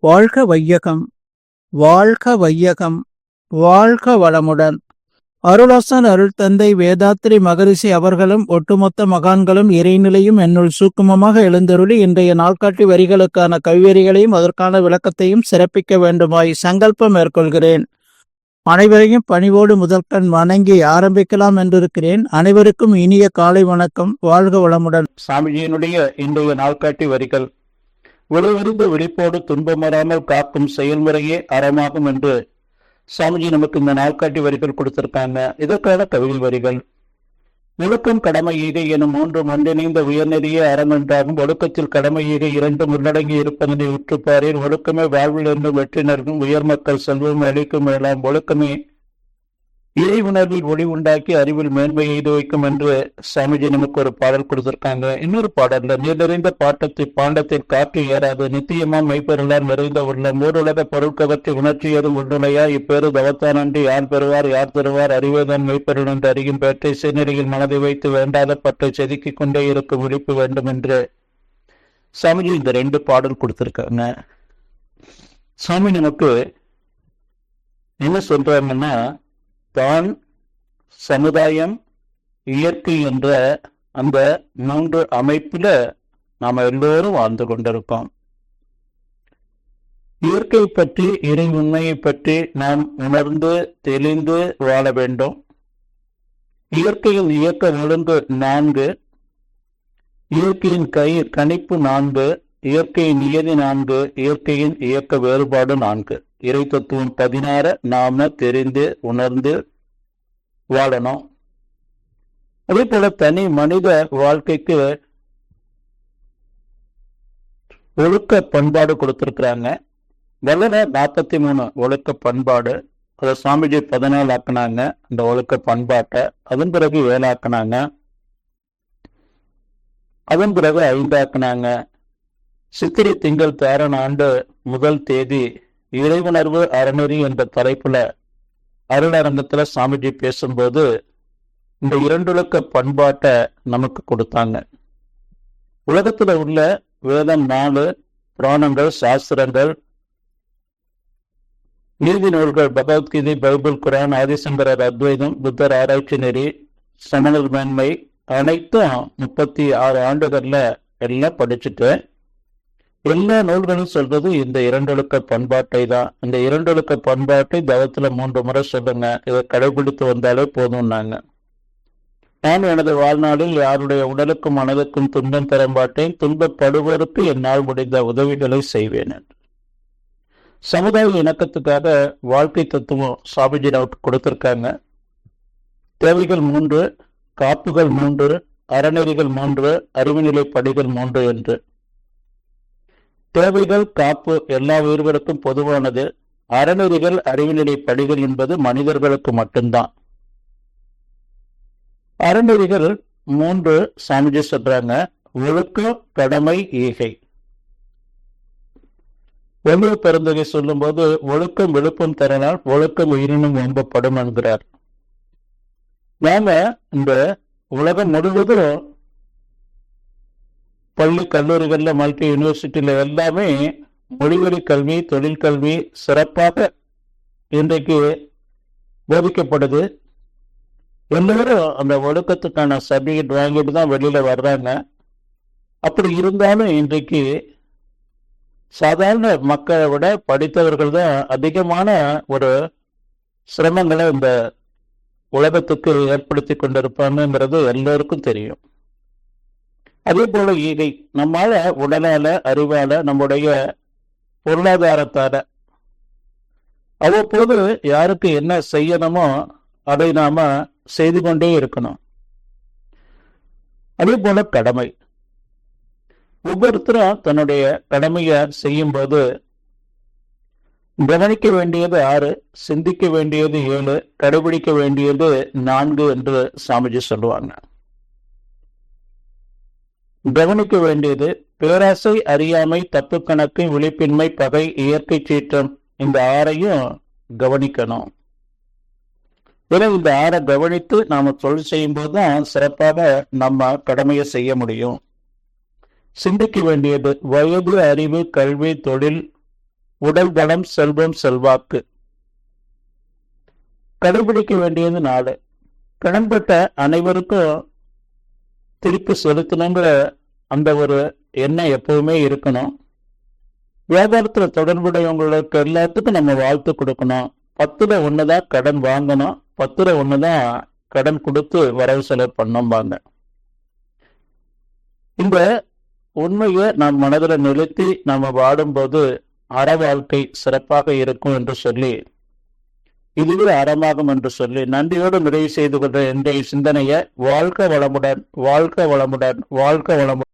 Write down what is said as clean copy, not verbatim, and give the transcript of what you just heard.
வாழ்க வையகம், வாழ்க வையகம், வாழ்க வளமுடன். அருளாசன் அருள் தந்தை வேதாத்ரி மகரிஷி அவர்களும் ஒட்டுமொத்த மகான்களும் இறைநிலையும் என்னுள் சூக்குமமாக எழுந்தருளி இன்றைய நாள்காட்டி வரிகளுக்கான கவிவரிகளையும் அதற்கான விளக்கத்தையும் சிறப்பிக்க வேண்டுமாய் சங்கல்பம் மேற்கொள்கிறேன். அனைவரையும் பணிவோடு முதற்கண் வணங்கி ஆரம்பிக்கலாம் என்றிருக்கிறேன். அனைவருக்கும் இனிய காலை வணக்கம். வாழ்க வளமுடன். சாமிஜியினுடைய இன்றைய நாள்காட்டி வரிகள்: விளைவிருந்து விழிப்போடு துன்பமராமல் காக்கும் செயல்முறையே அறமாகும் என்று சாமிஜி நமக்கு இந்த நாள்காட்டி வரிகள் கொடுத்திருக்காங்க. இதற்கான கவிதை வரிகள்: ஒழுக்கம் கடமை ஈகை எனும் மூன்று ஒன்றிணைந்த உயர்நெறிய அறம் என்றாகும். ஒழுக்கத்தில் கடமை ஈகை இரண்டும் உள்ளடங்கி இருப்பதனை உற்றுப்பாரில் ஒழுக்கமே வாழ்வில் என்றும் வெற்றி நல்கும் உயர் மக்கள் செல்வம் அளிக்கும் எல்லாம். ஒழுக்கமே இறை உணர்வில் ஒளி உண்டாக்கி அறிவில் மேன்மை எய்து வைக்கும் என்று சாமிஜி நமக்கு ஒரு பாடல் கொடுத்திருக்காங்க. இன்னொரு பாடல்ல நீரிறைந்த பாட்டத்தை பாண்டத்தில் காற்று ஏறாது நித்தியமா மெய்ப்பெருளார் நிறைந்த உள்ள மூருலக பொருட்கவற்றை உணர்ச்சியதும் உண்டுலையா இப்பேறு தவத்தானன்றி யார் பெறுவார் யார் தருவார் அறிவதன் மெய்ப்பெருள் என்று அறியும் பேற்றை சிறுநிலையில் மனதை வைத்து வேண்டாத பற்றை செதுக்கிக் கொண்டே இருக்கும் விழிப்பு வேண்டும் என்று சாமிஜி இந்த 2 பாடல் கொடுத்திருக்காங்க. சாமி நமக்கு என்ன சொல்றாங்கன்னா, தான், சமுதாயம், இயற்கை என்ற அந்த 3 அமைப்புல நாம எல்லோரும் வாழ்ந்து கொண்டிருக்கோம். இயற்கை பற்றி இறை உண்மையை பற்றி நாம் உணர்ந்து தெளிந்து வாழ வேண்டும். இயற்கையின் இயக்க ஒழுங்கு 4, இயற்கையின் கணிப்பு 4, இயற்கையின் நியதி 4, இயற்கையின் இயக்க வேறுபாடு 4. இறை தத்துவம் 16 நாம தெரிந்து உணர்ந்து வாழணும். அதே போல தனி மனித வாழ்க்கைக்கு ஒழுக்க பண்பாடு கொடுத்திருக்கிறாங்க. முதல்ல 43 ஒழுக்க பண்பாடு, அதை சாமிஜி 14 ஆக்குனாங்க அந்த ஒழுக்க பண்பாட்டை. அதன் பிறகு 7 ஆக்குனாங்க. அதன் பிறகு 5 ஆக்குனாங்க. சித்திரை திங்கள் தேரன் ஆண்டு முதல் தேதி இறைவுணர்வு அறநெறி என்ற தலைப்புல அருளரங்கத்துல சாமிஜி பேசும்போது இந்த 2 ஒழுக்க பண்பாட்டை நமக்கு கொடுத்தாங்க. உலகத்துல உள்ள வேதம் 4, புராணங்கள், சாஸ்திரங்கள், நீதி நூல்கள், பகவத்கீதை, பைபிள், குரான், ஆதிசங்கரர் அத்வைதம், புத்தர் ஆராய்ச்சி நெறி, சமணர் மேன்மை அனைத்தும் 36 ஆண்டுகள்ல எல்லாம் படிச்சுட்டு எல்லா நூல்களும் சொல்றது இந்த 2 ஒழுக்க பண்பாட்டை தான். இந்த 2 ஒழுக்க பண்பாட்டை தவத்துல 3 முறை சொல்லுங்க, இதை கடைபிடித்து வந்தாலே போதும்னாங்க. நான் எனது வாழ்நாளில் யாருடைய உடலுக்கும் மனதுக்கும் துன்பம் தர மாட்டேன், துன்பப்படுவதற்கு என்னால் முடிந்த உதவிகளை செய்வேன் என்று. சமுதாய இணக்கத்துக்காக வாழ்க்கை தத்துவம் சாமிஜி நமக்கு கொடுத்திருக்காங்க. தேவைகள் 3, காப்புகள் 3, அறநெறிகள் 3, அறிவுநிலை படிகள் 3 என்று. தேவைகள் காப்பு எல்லா உயிர்களுக்கும் பொதுவானது. அறநெறிகள் அறிவுநிலை படிகள் என்பது மனிதர்களுக்கு மட்டும்தான். அறநெறிகள் 3 சாமிஜி சொல்றாங்க: ஒழுக்கம், கடமை, ஈகை. ஒழுங்கு பெருந்தகை சொல்லும் போது ஒழுக்கம் விழுப்பம் தரனால் ஒழுக்கம் உயிரினும் ஓம்பப்படும் என்கிறார். நாம இந்த உலகம் முழுவதும் பள்ளி கல்லூரிகள்ல, மல்டி யூனிவர்சிட்டியில எல்லாமே மொழிவழி கல்வி, தொழில் கல்வி சிறப்பாக இன்றைக்கு போதிக்கப்படுது. எல்லாரும் அந்த ஒழுக்கத்துக்கான சர்டிபிகேட் வாங்கிட்டு தான் வெளியில வர்றாங்க. அப்படி இருந்தாலும் இன்றைக்கு சாதாரண மக்களை விட படித்தவர்கள் தான் அதிகமான ஒரு சிரமங்களை இந்த உலகத்துக்கு ஏற்படுத்தி கொண்டிருப்பாங்கிறது எல்லோருக்கும் தெரியும். அதே போல ஈகை, நம்மால உடலால, அறிவால, நம்முடைய பொருளாதாரத்தால அவ்வப்போது யாருக்கு என்ன செய்யணுமோ அதை நாம செய்து கொண்டே இருக்கணும். அதே போல கடமை, ஒவ்வொருத்தரும் தன்னுடைய கடமையை செய்யும் போது கவனிக்க வேண்டியது 6, சிந்திக்க வேண்டியது 7, கடைபிடிக்க வேண்டியது 4 என்று சாமிஜி சொல்லுவாங்க. கவனிக்க வேண்டியது பேராசை, அறியாமை, தப்பு கணக்கு, விழிப்பின்மை, பகை, இயற்கை சீற்றம், இந்த 6ஐயும் கவனிக்கணும். இந்த 6 கவனித்து நாம தொழில் செய்யும் போதுதான் சிறப்பாக நம்ம கடமையை செய்ய முடியும். சிந்திக்க வேண்டியது வயது, அறிவு, கல்வி, தொழில், உடல் பலம், செல்வம், செல்வாக்கு. கடைபிடிக்க வேண்டியது 4. கடன்பட்ட அனைவருக்கும் திருப்பி செலுத்தணுங்கிற அந்த ஒரு எண்ணம் எப்பவுமே இருக்கணும். வியாபாரத்துல தொடர்புடையவங்களுக்கு எல்லாத்துக்கும் நம்ம வாழ்த்து கொடுக்கணும். 10ல் 1 தான் கடன் வாங்கணும், 10ல் 1 தான் கடன் கொடுத்து வரவு செலவு பண்ணோம்பாங்க. இந்த உண்மையை நாம் மனதில் நிறுத்தி நம்ம வாடும்போது அற வாழ்க்கை சிறப்பாக இருக்கும் என்று சொல்லி, இதுவே அறமாகும் என்று சொல்லி நன்றியோடு நிறைவு செய்து கொண்ட இன்றைய சிந்தனையை வாழ்க வளமுடன், வாழ்க வளமுடன், வாழ்க வளமுடன்.